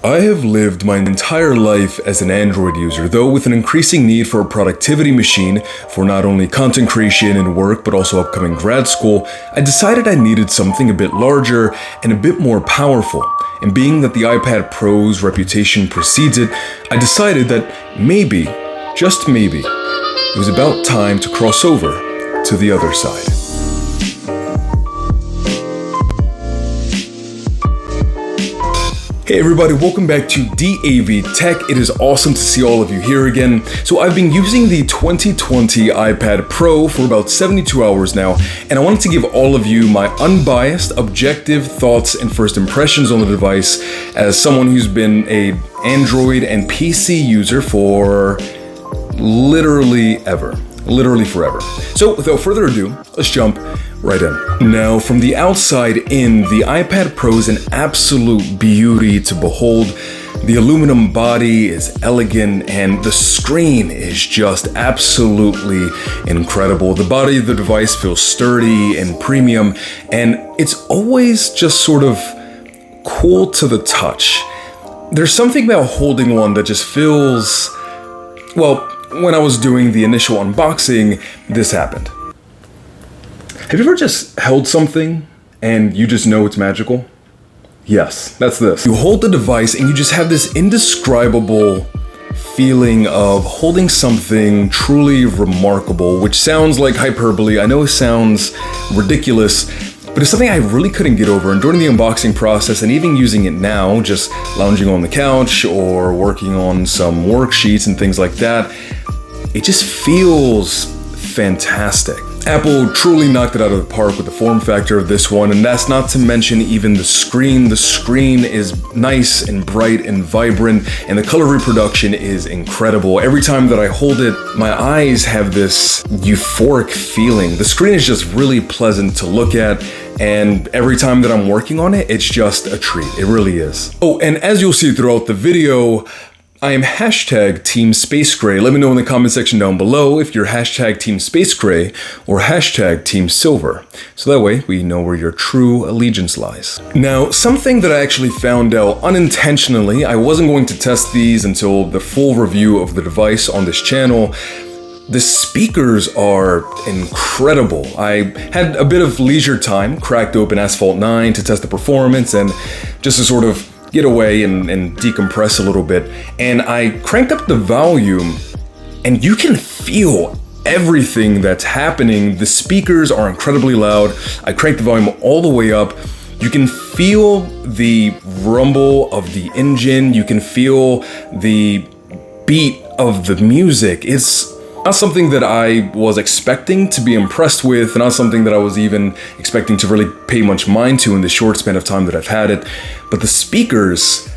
I have lived my entire life as an Android user, though with an increasing need for a productivity machine for not only content creation and work, but also upcoming grad school, I decided I needed something a bit larger and a bit more powerful. And being that the iPad Pro's reputation precedes it, I decided that maybe, just maybe, it was about time to cross over to the other side. Hey everybody, welcome back to DAV Tech. It is awesome to see all of you here again. So I've been using the 2020 iPad Pro for about 72 hours now, and I wanted to give all of you my unbiased, objective thoughts and first impressions on the device as someone who's been an Android and PC user for literally forever. So without further ado, let's jump right in. Now, from the outside in, the iPad Pro is an absolute beauty to behold. The aluminum body is elegant and the screen is just absolutely incredible. The body of the device feels sturdy and premium, and it's always just sort of cool to the touch. There's something about holding one that just feels, well, when I was doing the initial unboxing, this happened. Have you ever just held something and you just know it's magical? Yes, that's this. You hold the device and you just have this indescribable feeling of holding something truly remarkable, which sounds like hyperbole. I know it sounds ridiculous, but it's something I really couldn't get over. And during the unboxing process and even using it now, just lounging on the couch or working on some worksheets and things like that, it just feels fantastic. Apple truly knocked it out of the park with the form factor of this one, and that's not to mention even the screen. The screen is nice and bright and vibrant, and the color reproduction is incredible. Every time that I hold it, my eyes have this euphoric feeling. The screen is just really pleasant to look at, and every time that I'm working on it, it's just a treat. It really is. Oh, and as you'll see throughout the video, I am hashtag Team Space Gray. Let me know in the comment section down below if you're hashtag Team Space Gray or hashtag Team Silver. So that way we know where your true allegiance lies. Now, something that I actually found out unintentionally, I wasn't going to test these until the full review of the device on this channel. The speakers are incredible. I had a bit of leisure time, cracked open Asphalt 9 to test the performance and just to sort of get away and decompress a little bit. And I cranked up the volume and you can feel everything that's happening. The speakers are incredibly loud. I cranked the volume all the way up. You can feel the rumble of the engine. You can feel the beat of the music. It's not something that I was expecting to be impressed with, not something that I was even expecting to really pay much mind to in the short span of time that I've had it. But the speakers,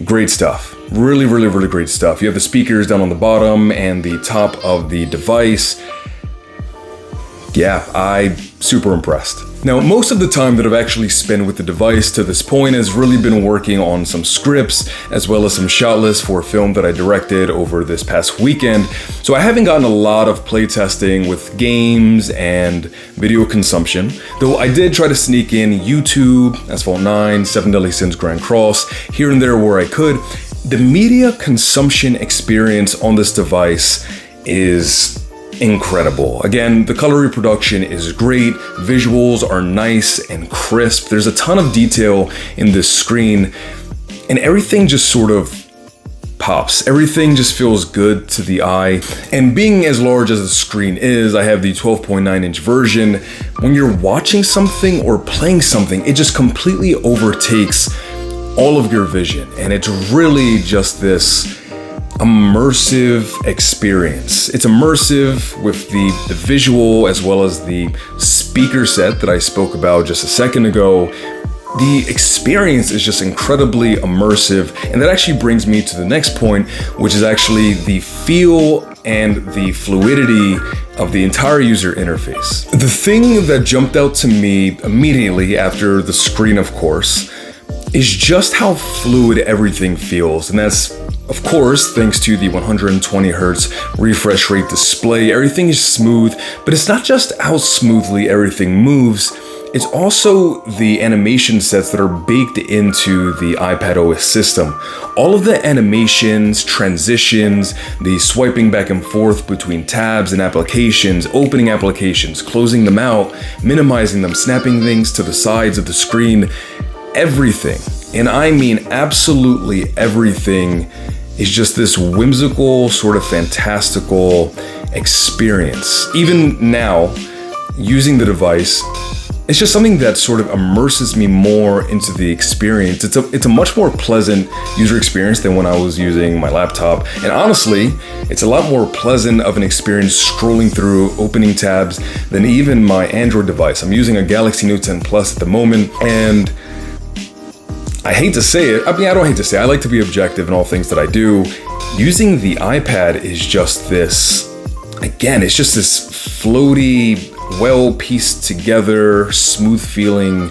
great stuff. Really great stuff. You have the speakers down on the bottom and the top of the device. Yeah, I'm super impressed. Now, most of the time that I've actually spent with the device to this point has really been working on some scripts as well as some shot lists for a film that I directed over this past weekend. So I haven't gotten a lot of playtesting with games and video consumption, though I did try to sneak in YouTube, Asphalt 9, 7 Deadly Sins Grand Cross, here and there where I could. The media consumption experience on this device is incredible. Again, the color reproduction is great, visuals are nice and crisp, there's a ton of detail in this screen, and everything just sort of pops. Everything just feels good to the eye. And being as large as the screen is, I have the 12.9-inch version. When you're watching something or playing something, it just completely overtakes all of your vision, and it's really just this immersive experience. It's immersive with the visual as well as the speaker set that I spoke about just a second ago. The experience is just incredibly immersive, and that actually brings me to the next point, which is actually the feel and the fluidity of the entire user interface. The thing that jumped out to me immediately after the screen, of course, is just how fluid everything feels, and that's of course thanks to the 120 Hz refresh rate display. Everything is smooth, but it's not just how smoothly everything moves, It's also the animation sets that are baked into the iPad OS system. All of the animations, transitions, the swiping back and forth between tabs and applications, opening applications, closing them out, minimizing them, snapping things to the sides of the screen, everything, and I mean absolutely everything, is just this whimsical, sort of fantastical experience. Even now, using the device, it's just something that sort of immerses me more into the experience. It's a much more pleasant user experience than when I was using my laptop. And honestly, it's a lot more pleasant of an experience scrolling through, opening tabs, than even my Android device. I'm using a Galaxy Note 10 Plus at the moment, and I hate to say it, I mean, I don't hate to say it, I like to be objective in all things that I do. Using the iPad is just this, again, it's just this floaty, well pieced together, smooth feeling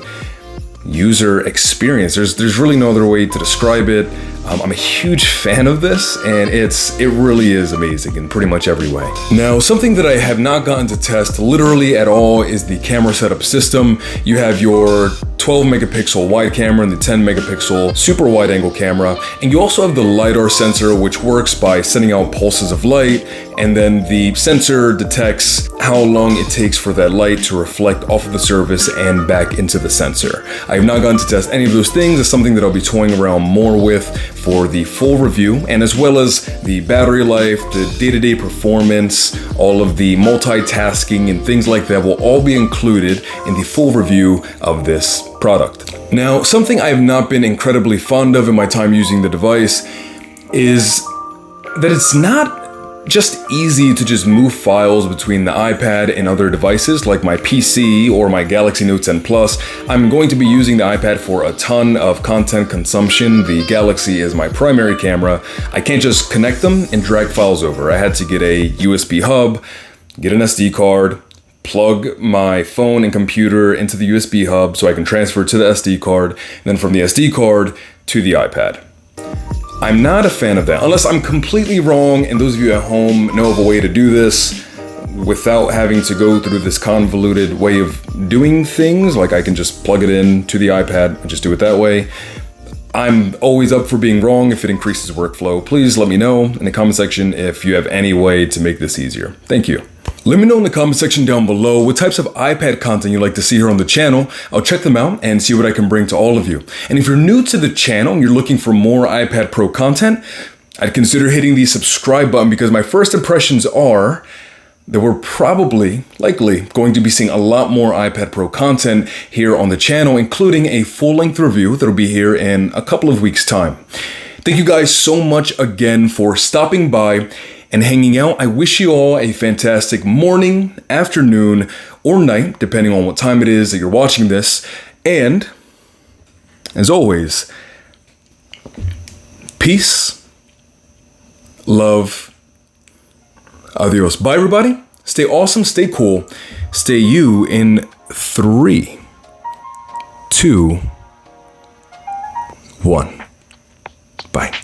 user experience. There's really no other way to describe it. I'm a huge fan of this, and it really is amazing in pretty much every way. Now, something that I have not gotten to test literally at all is the camera setup system. You have your 12 megapixel wide camera and the 10 megapixel super wide angle camera, and you also have the LiDAR sensor, which works by sending out pulses of light, and then the sensor detects how long it takes for that light to reflect off of the surface and back into the sensor. I have not gotten to test any of those things. It's something that I'll be toying around more with for the full review, and as well as the battery life, the day-to-day performance, all of the multitasking and things like that will all be included in the full review of this product. Now, something I have not been incredibly fond of in my time using the device is that it's not just easy to just move files between the iPad and other devices like my PC or my Galaxy Note 10 Plus. I'm going to be using the iPad for a ton of content consumption. The Galaxy is my primary camera. I can't just connect them and drag files over. I had to get a USB hub, get an SD card, plug my phone and computer into the USB hub so I can transfer to the SD card, and then from the SD card to the iPad. I'm not a fan of that, unless I'm completely wrong and those of you at home know of a way to do this without having to go through this convoluted way of doing things, like I can just plug it in to the iPad and just do it that way. I'm always up for being wrong if it increases workflow. Please let me know in the comment section if you have any way to make this easier. Thank you. Let me know in the comment section down below what types of iPad content you'd like to see here on the channel. I'll check them out and see what I can bring to all of you. And if you're new to the channel and you're looking for more iPad Pro content, I'd consider hitting the subscribe button, because my first impressions are that we're likely going to be seeing a lot more iPad Pro content here on the channel, including a full-length review that'll be here in a couple of weeks' time. Thank you guys so much again for stopping by and hanging out. I wish you all a fantastic morning, afternoon, or night, depending on what time it is that you're watching this. And, as always, peace, love, adios. Bye, everybody. Stay awesome, stay cool, stay you in 3, 2, 1. Bye.